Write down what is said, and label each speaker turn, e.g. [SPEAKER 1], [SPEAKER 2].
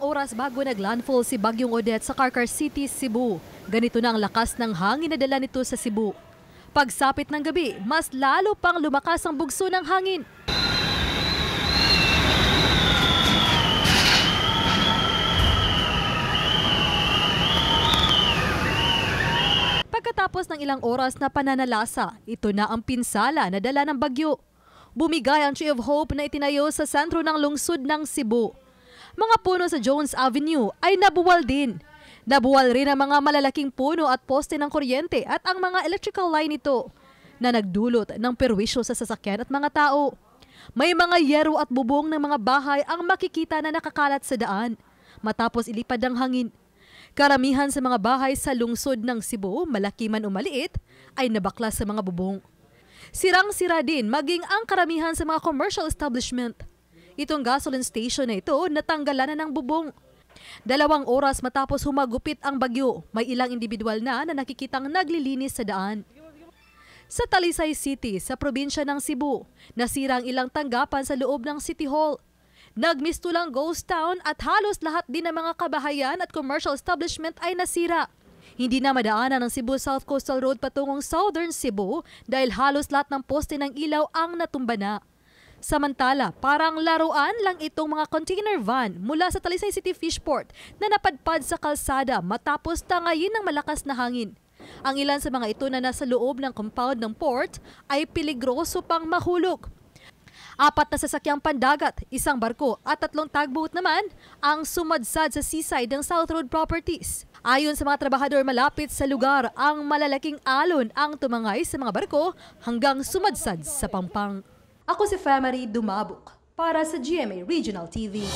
[SPEAKER 1] Ilang oras bago naglandfall si Bagyong Odette sa Carcar City, Cebu. Ganito na ang lakas ng hangin na dala nito sa Cebu. Pagsapit ng gabi, mas lalo pang lumakas ang bugso ng hangin. Pagkatapos ng ilang oras na pananalasa, ito na ang pinsala na dala ng bagyo. Bumigay ang Tree of Hope na itinayo sa sentro ng lungsod ng Cebu. Mga puno sa Jones Avenue ay nabuwal din. Nabuwal rin ang mga malalaking puno at poste ng kuryente at ang mga electrical line nito na nagdulot ng perwisyo sa sasakyan at mga tao. May mga yero at bubong ng mga bahay ang makikita na nakakalat sa daan matapos ilipad ng hangin. Karamihan sa mga bahay sa lungsod ng Cebu, malaki man o maliit, ay nabaklas sa mga bubong. Sirang-sira din maging ang karamihan sa mga commercial establishment. Itong gasoline station na ito natanggalan na ng bubong. 2 oras matapos humagupit ang bagyo, may ilang individual na nakikitang naglilinis sa daan. Sa Talisay City, sa probinsya ng Cebu, nasira ang ilang tanggapan sa loob ng City Hall. Nagmistulang ghost town at halos lahat din ng mga kabahayan at commercial establishment ay nasira. Hindi na madaanan ng Cebu South Coastal Road patungong Southern Cebu dahil halos lahat ng poste ng ilaw ang natumba na. Samantala, parang laruan lang itong mga container van mula sa Talisay City Fishport na napadpad sa kalsada matapos tangayin ng malakas na hangin. Ang ilan sa mga ito na nasa loob ng compound ng port ay peligroso pang mahulog. 4 na sasakyang pandagat, 1 barko at 3 tugboat naman ang sumadsad sa seaside ng South Road Properties. Ayon sa mga trabahador malapit sa lugar, ang malalaking alon ang tumangay sa mga barko hanggang sumadsad sa Pampang. Ako si Famary Dumabuk para sa GMA Regional TV.